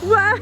Whoa!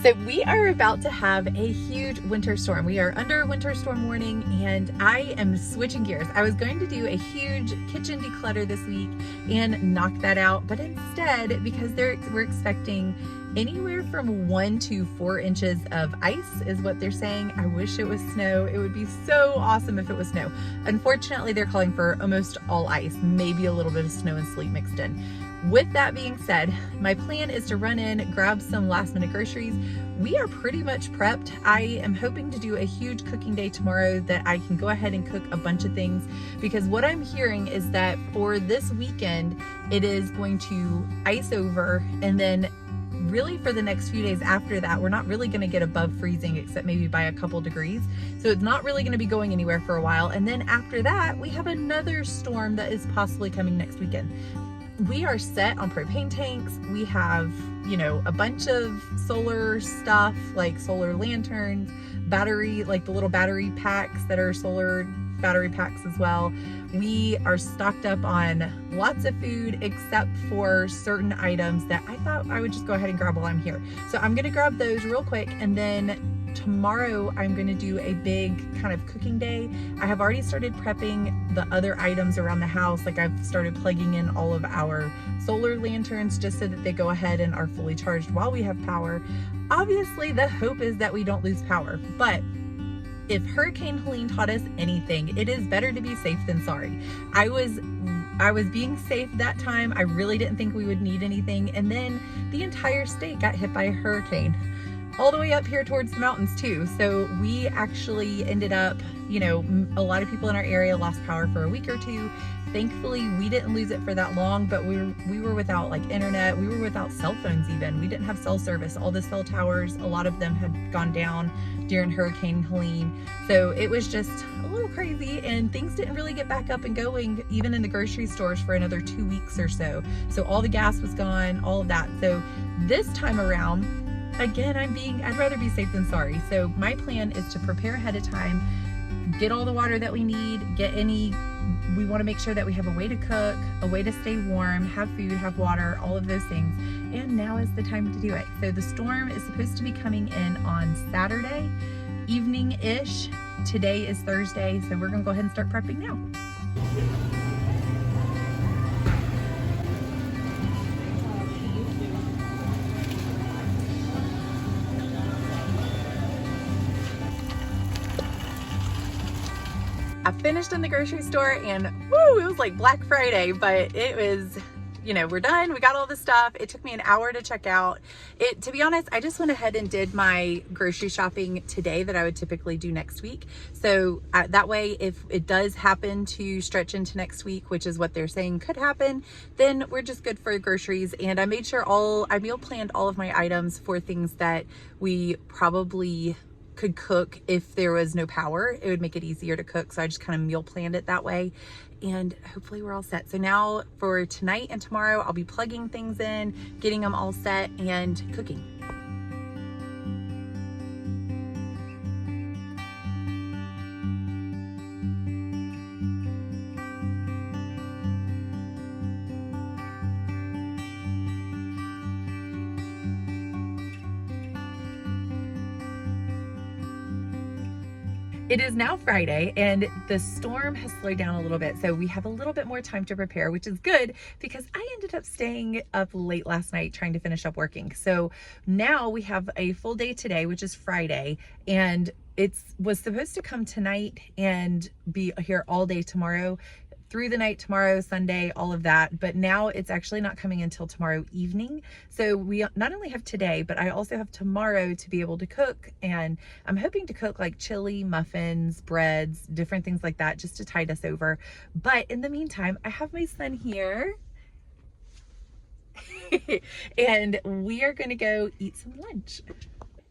So we are about to have a huge winter storm. We are under winter storm warning and I am switching gears. I was going to do a huge kitchen declutter this week and knock that out, but instead, because we're expecting anywhere from 1 to 4 inches of ice is what they're saying. I wish it was snow. It would be so awesome if it was snow. Unfortunately, they're calling for almost all ice, maybe a little bit of snow and sleet mixed in. With that being said, my plan is to run in, grab some last minute groceries. We are pretty much prepped. I am hoping to do a huge cooking day tomorrow that I can go ahead and cook a bunch of things, because what I'm hearing is that for this weekend, it is going to ice over, and then really for the next few days after that, we're not really going to get above freezing except maybe by a couple degrees. So it's not really going to be going anywhere for a while. And then after that, we have another storm that is possibly coming next weekend. We are set on propane tanks. We have, you know, a bunch of solar stuff like solar lanterns, battery, like the little battery packs that are solar battery packs as well. We are stocked up on lots of food except for certain items that I thought I would just go ahead and grab while I'm here. So I'm going to grab those real quick, and then tomorrow I'm going to do a big kind of cooking day. I have already started prepping the other items around the house. Like I've started plugging in all of our solar lanterns just so that they go ahead and are fully charged while we have power. Obviously the hope is that we don't lose power, but if Hurricane Helene taught us anything, it is better to be safe than sorry. I was being safe that time. I really didn't think we would need anything. And then the entire state got hit by a hurricane, all the way up here towards the mountains too. So we actually ended up, you know, a lot of people in our area lost power for a week or two. Thankfully, we didn't lose it for that long, but we were without like internet. We were without cell phones even. We didn't have cell service. All the cell towers, a lot of them had gone down during Hurricane Helene. So it was just a little crazy, and things didn't really get back up and going even in the grocery stores for another 2 weeks or so. So all the gas was gone, all of that. So this time around, again, I'd rather be safe than sorry. So my plan is to prepare ahead of time, get all the water that we need, we want to make sure that we have a way to cook, a way to stay warm, have food, have water, all of those things. And now is the time to do it. So the storm is supposed to be coming in on Saturday evening-ish. Today is Thursday, so we're gonna go ahead and start prepping now. I finished in the grocery store, and woo, it was like Black Friday, but it was, you know, we're done. We got all the stuff. It took me an hour to check out. To be honest, I just went ahead and did my grocery shopping today that I would typically do next week. So that way, if it does happen to stretch into next week, which is what they're saying could happen, then we're just good for groceries. And I made sure I meal planned all of my items for things that we probably could cook if there was no power. It would make it easier to cook. So I just kind of meal planned it that way, and hopefully we're all set. So now for tonight and tomorrow, I'll be plugging things in, getting them all set, and cooking. It is now Friday, and the storm has slowed down a little bit, so we have a little bit more time to prepare, which is good because I ended up staying up late last night trying to finish up working. So now we have a full day today, which is Friday, and it was supposed to come tonight and be here all day tomorrow, through the night tomorrow, Sunday, all of that. But now it's actually not coming until tomorrow evening. So we not only have today, but I also have tomorrow to be able to cook. And I'm hoping to cook like chili, muffins, breads, different things like that, just to tide us over. But in the meantime, I have my son here and we are gonna go eat some lunch.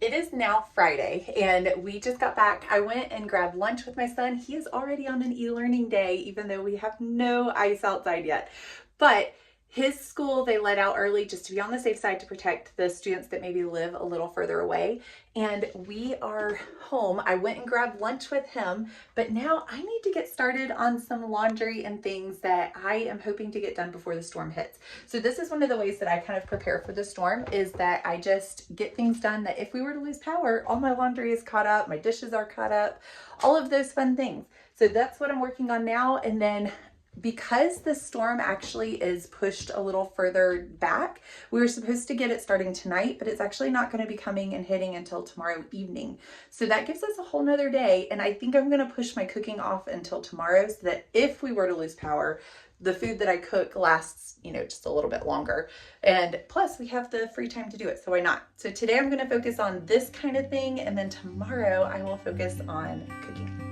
It is now Friday and we just got back. I went and grabbed lunch with my son. He is already on an e-learning day, even though we have no ice outside yet. But His school, they let out early just to be on the safe side to protect the students that maybe live a little further away. And we are home. I went and grabbed lunch with him, but now I need to get started on some laundry and things that I am hoping to get done before the storm hits. So this is one of the ways that I kind of prepare for the storm, is that I just get things done that if we were to lose power, all my laundry is caught up, my dishes are caught up, all of those fun things. So that's what I'm working on now. And then because the storm actually is pushed a little further back, we were supposed to get it starting tonight, but it's actually not going to be coming and hitting until tomorrow evening. So that gives us a whole nother day. And I think I'm going to push my cooking off until tomorrow so that if we were to lose power, the food that I cook lasts, just a little bit longer. And plus we have the free time to do it. So why not? So today I'm going to focus on this kind of thing. And then tomorrow I will focus on cooking.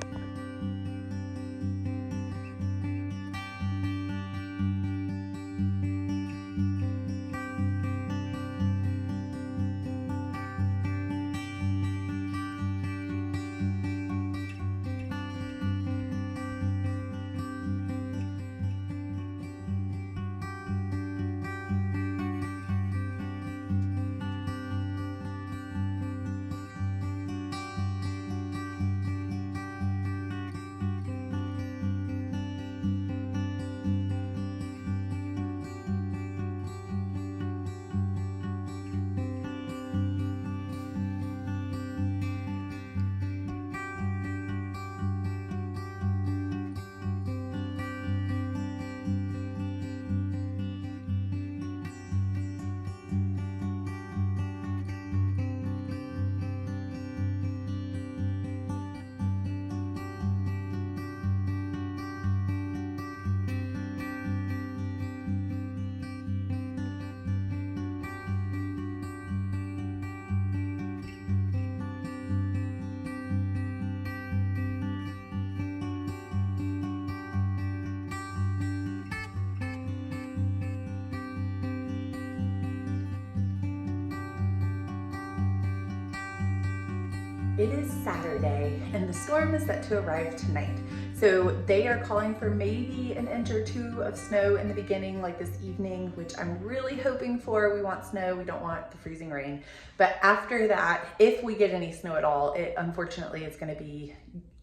It is Saturday and the storm is set to arrive tonight. So they are calling for maybe an inch or two of snow in the beginning, like this evening, which I'm really hoping for. We want snow, we don't want the freezing rain. But after that, if we get any snow at all, it unfortunately is going to be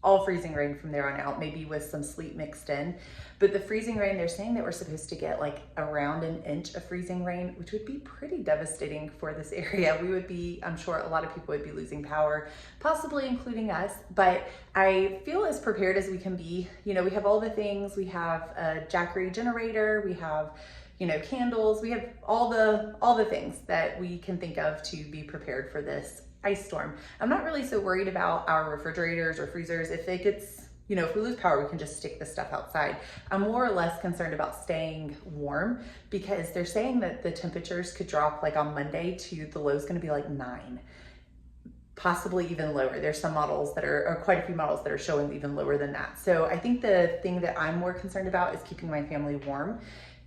all freezing rain from there on out, maybe with some sleet mixed in. But the freezing rain, they're saying that we're supposed to get like around an inch of freezing rain, which would be pretty devastating for this area. We would be, I'm sure a lot of people would be losing power, possibly including us, but I feel as prepared as we can be. We have all the things, we have a Jackery generator, we have candles, we have all the things that we can think of to be prepared for this ice storm. I'm not really so worried about our refrigerators or freezers. If it gets, if we lose power, we can just stick the stuff outside. I'm more or less concerned about staying warm because they're saying that the temperatures could drop like on Monday to the low is going to be like 9, possibly even lower. There's some models that are, or quite a few models that are showing even lower than that. So I think the thing that I'm more concerned about is keeping my family warm.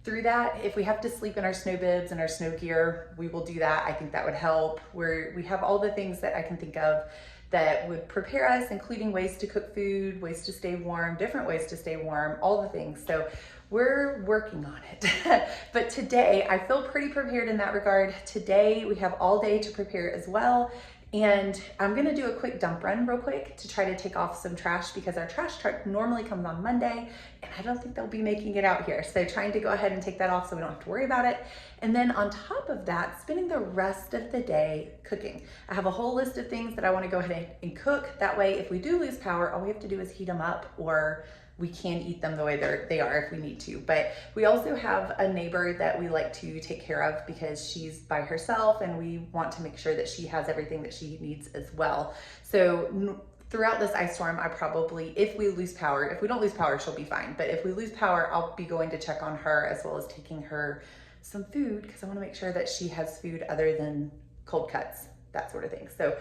Through that, if we have to sleep in our snow bibs and our snow gear, we will do that. I think that would help. We have all the things that I can think of that would prepare us, including ways to cook food, ways to stay warm, different ways to stay warm, all the things. So we're working on it. But today, I feel pretty prepared in that regard. Today, we have all day to prepare as well. And I'm gonna do a quick dump run real quick to try to take off some trash because our trash truck normally comes on Monday and I don't think they'll be making it out here. So trying to go ahead and take that off so we don't have to worry about it. And then on top of that, spending the rest of the day cooking. I have a whole list of things that I wanna go ahead and cook. That way, if we do lose power, all we have to do is heat them up, or we can eat them the way they are if we need to. But we also have a neighbor that we like to take care of because she's by herself and we want to make sure that she has everything that she needs as well. So throughout this ice storm, I probably, if we lose power, if we don't lose power, she'll be fine. But if we lose power, I'll be going to check on her as well as taking her some food because I wanna make sure that she has food other than cold cuts, that sort of thing. So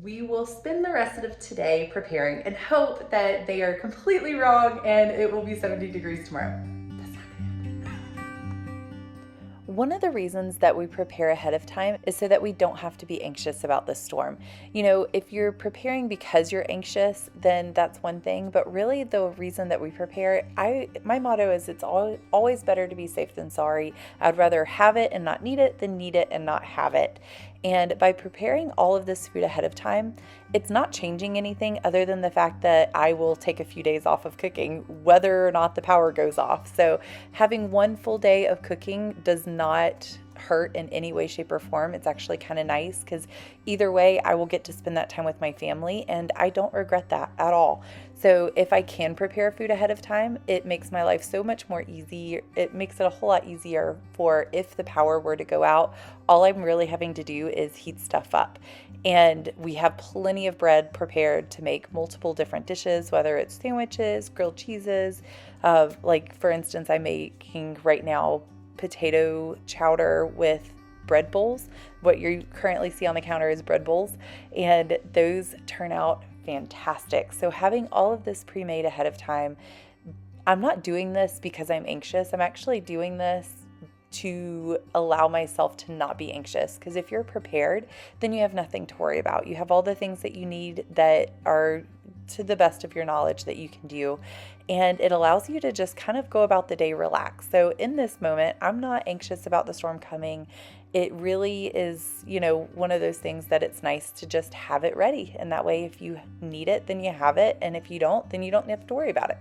we will spend the rest of today preparing and hope that they are completely wrong and it will be 70 degrees tomorrow. That's not gonna happen. One of the reasons that we prepare ahead of time is so that we don't have to be anxious about the storm. You know, if you're preparing because you're anxious, then that's one thing, but really the reason that we prepare, my motto is it's always better to be safe than sorry. I'd rather have it and not need it than need it and not have it. And by preparing all of this food ahead of time, it's not changing anything other than the fact that I will take a few days off of cooking, whether or not the power goes off. So having one full day of cooking does not hurt in any way, shape, or form. It's actually kind of nice because either way, I will get to spend that time with my family, and I don't regret that at all. So if I can prepare food ahead of time, it makes my life so much more easy. It makes it a whole lot easier for if the power were to go out, all I'm really having to do is heat stuff up. And we have plenty of bread prepared to make multiple different dishes, whether it's sandwiches, grilled cheeses. Like for instance, I'm making right now potato chowder with bread bowls. What you currently see on the counter is bread bowls, and those turn out fantastic. So having all of this pre-made ahead of time, I'm not doing this because I'm anxious. I'm actually doing this to allow myself to not be anxious, because if you're prepared, then you have nothing to worry about. You have all the things that you need that are to the best of your knowledge that you can do, and it allows you to just kind of go about the day relaxed. So in this moment, I'm not anxious about the storm coming. It really is, one of those things that it's nice to just have it ready, and that way if you need it, then you have it, and if you don't, then you don't have to worry about it.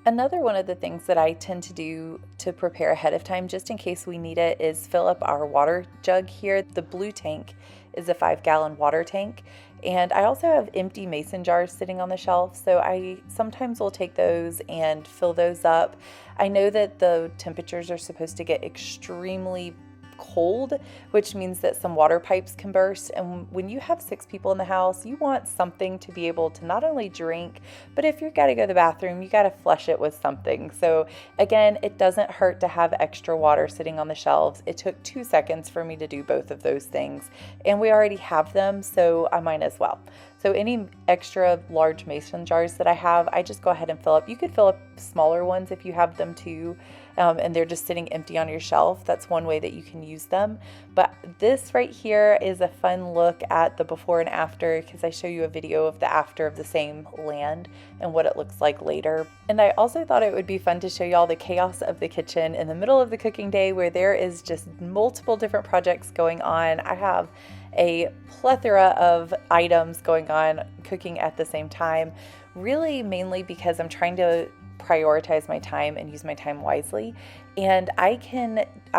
Another one of the things that I tend to do to prepare ahead of time, just in case we need it, is fill up our water jug here. The blue tank is a 5-gallon water tank. And I also have empty mason jars sitting on the shelf, so I sometimes will take those and fill those up. I know that the temperatures are supposed to get extremely cold, which means that some water pipes can burst. And when you have 6 people in the house, you want something to be able to not only drink, but if you've got to go to the bathroom, you got to flush it with something. So again, it doesn't hurt to have extra water sitting on the shelves. It took 2 seconds for me to do both of those things, and we already have them, so I might as well. So any extra large mason jars that I have, I just go ahead and fill up. You could fill up smaller ones if you have them too, and they're just sitting empty on your shelf. That's one way that you can use them. But this right here is a fun look at the before and after, because I show you a video of the after of the same land and what it looks like later. And I also thought it would be fun to show y'all the chaos of the kitchen in the middle of the cooking day, where there is just multiple different projects going on. I have a plethora of items going on cooking at the same time, really mainly because I'm trying to prioritize my time and use my time wisely. And I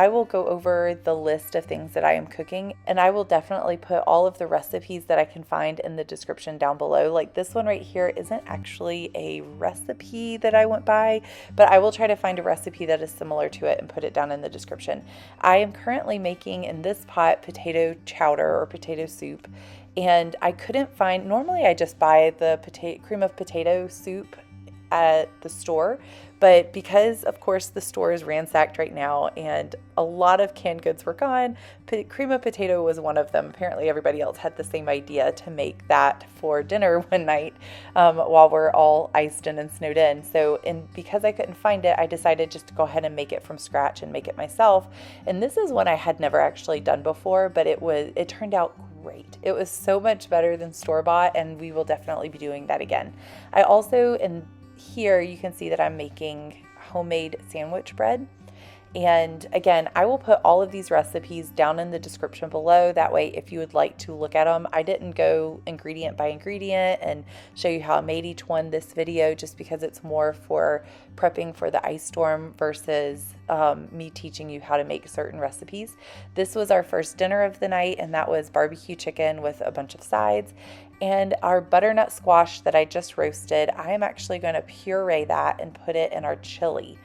will go over the list of things that I am cooking, and I will definitely put all of the recipes that I can find in the description down below. Like this one right here isn't actually a recipe that I went by, but I will try to find a recipe that is similar to it and put it down in the description. I am currently making in this pot potato chowder or potato soup, and I couldn't find, normally I just buy the cream of potato soup at the store, but because of course the store is ransacked right now and a lot of canned goods were gone, cream of potato was one of them. Apparently everybody else had the same idea to make that for dinner one night while we're all iced in and snowed in. So, because I couldn't find it, I decided just to go ahead and make it from scratch and make it myself. And this is one I had never actually done before, but it turned out great. It was so much better than store-bought, and we will definitely be doing that again. I also, here you can see that I'm making homemade sandwich bread. And again, I will put all of these recipes down in the description below. That way, if you would like to look at them, I didn't go ingredient by ingredient and show you how I made each one this video, just because it's more for prepping for the ice storm versus me teaching you how to make certain recipes. This was our first dinner of the night, and that was barbecue chicken with a bunch of sides. And our butternut squash that I just roasted, I am actually going to puree that and put it in our chili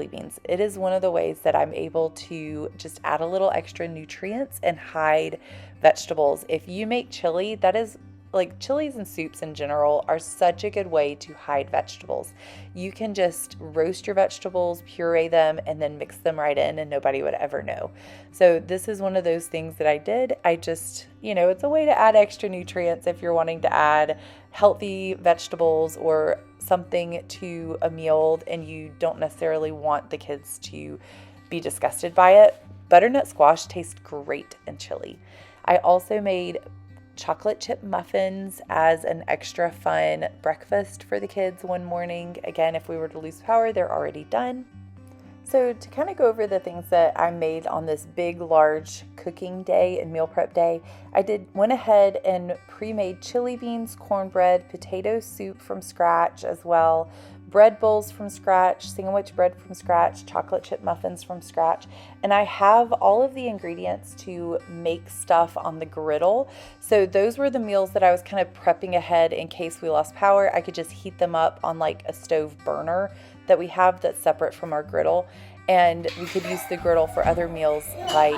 beans. It is one of the ways that I'm able to just add a little extra nutrients and hide vegetables. If you make chili, that is like chilies and soups in general are such a good way to hide vegetables. You can just roast your vegetables, puree them, and then mix them right in, and nobody would ever know. So this is one of those things that I did. I just, it's a way to add extra nutrients if you're wanting to add healthy vegetables or something to a meal and you don't necessarily want the kids to be disgusted by it. butternut squash tastes great in chili. I also made chocolate chip muffins as an extra fun breakfast for the kids one morning. Again, if we were to lose power, they're already done. So to kind of go over the things that I made on this big, large cooking day and meal prep day, I went ahead and pre-made chili beans, cornbread, potato soup from scratch as well, bread bowls from scratch, sandwich bread from scratch, chocolate chip muffins from scratch. And I have all of the ingredients to make stuff on the griddle. So those were the meals that I was kind of prepping ahead in case we lost power. I could just heat them up on like a stove burner that we have that's separate from our griddle. And we could use the griddle for other meals, like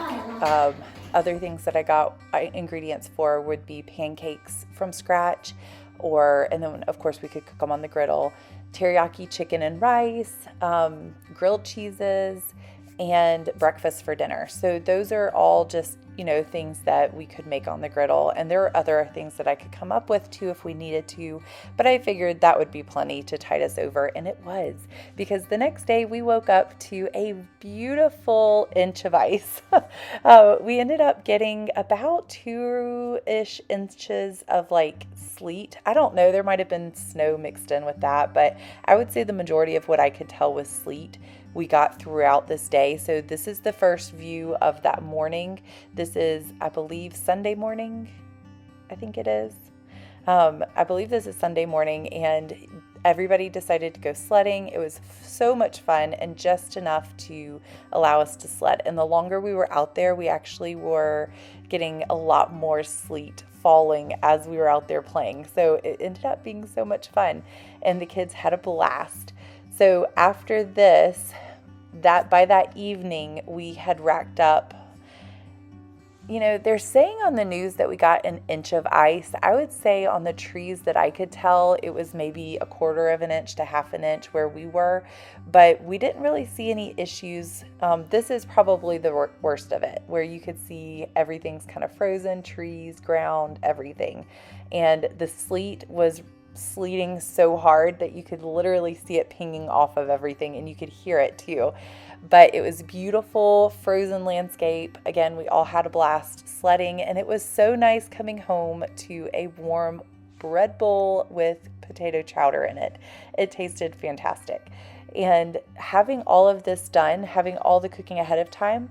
other things that I got ingredients for would be pancakes from scratch, and then of course we could cook them on the griddle, teriyaki chicken and rice, grilled cheeses, and breakfast for dinner. So those are all just, things that we could make on the griddle. And there are other things that I could come up with too if we needed to, but I figured that would be plenty to tide us over. And it was, because the next day we woke up to a beautiful inch of ice. We ended up getting about 2-ish inches of like sleet. I don't know, there might have been snow mixed in with that, but I would say the majority of what I could tell was sleet we got throughout this day. So this is the first view of that morning. This is, I believe, Sunday morning. I think it is. I believe this is Sunday morning, and everybody decided to go sledding. It was so much fun and just enough to allow us to sled. And the longer we were out there, we actually were getting a lot more sleet falling as we were out there playing. So it ended up being so much fun, and the kids had a blast. So after this, by that evening, we had racked up, they're saying on the news that we got an inch of ice. I would say on the trees that I could tell, it was maybe 1/4 of an inch to 1/2 an inch where we were, but we didn't really see any issues. This is probably the worst of it, where you could see everything's kind of frozen, trees, ground, everything. And the sleet was sleeting so hard that you could literally see it pinging off of everything, and you could hear it too. But it was beautiful frozen landscape. Again, we all had a blast sledding, and it was so nice coming home to a warm bread bowl with potato chowder in it. It tasted fantastic. And having all of this done, having all the cooking ahead of time,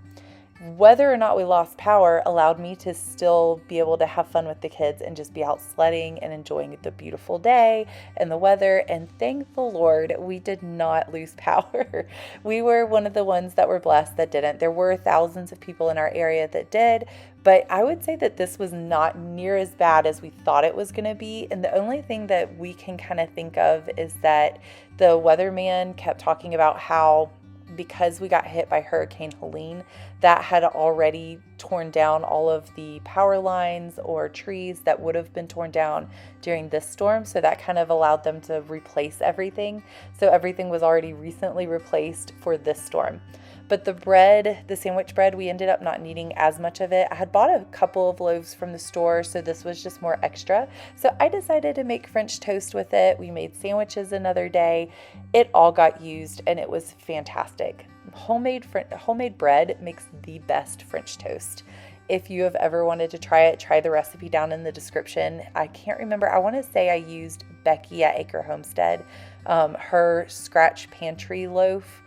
whether or not we lost power allowed me to still be able to have fun with the kids and just be out sledding and enjoying the beautiful day and the weather. And thank the Lord, we did not lose power. We were one of the ones that were blessed that didn't. There were thousands of people in our area that did, but I would say that this was not near as bad as we thought it was going to be. And the only thing that we can kind of think of is that the weatherman kept talking about how, because we got hit by Hurricane Helene, that had already torn down all of the power lines or trees that would have been torn down during this storm. So that kind of allowed them to replace everything. So everything was already recently replaced for this storm. But the sandwich bread, we ended up not needing as much of it. I had bought a couple of loaves from the store, so this was just more extra. So I decided to make French toast with it. We made sandwiches another day. It all got used, and it was fantastic. Homemade bread makes the best French toast. If you have ever wanted to try it, try the recipe down in the description. I can't remember. I want to say I used Becky at Acre Homestead, her scratch pantry loaf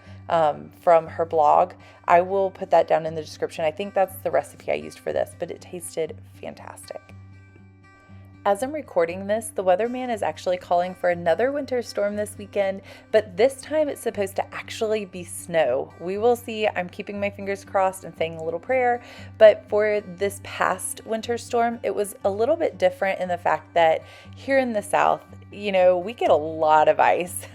from her blog. I will put that down in the description. I think that's the recipe I used for this, but it tasted fantastic. As I'm recording this, the weatherman is actually calling for another winter storm this weekend, but this time it's supposed to actually be snow. We will see. I'm keeping my fingers crossed and saying a little prayer, but for this past winter storm, it was a little bit different in the fact that here in the South, we get a lot of ice.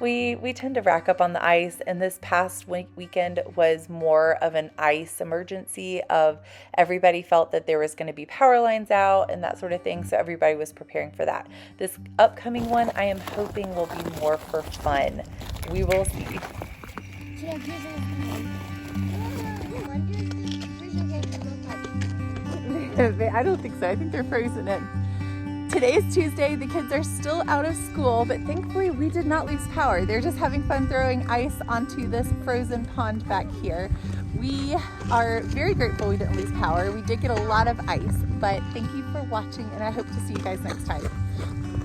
We tend to rack up on the ice, and this past weekend was more of an ice emergency. Of everybody felt that there was going to be power lines out and that sort of thing, so everybody was preparing for that. This upcoming one, I am hoping, will be more for fun. We will see. I don't think so. I think they're frozen in. Today is Tuesday. The kids are still out of school, but thankfully we did not lose power. They're just having fun throwing ice onto this frozen pond back here. we are very grateful we didn't lose power. We did get a lot of ice, but thank you for watching, and I hope to see you guys next time.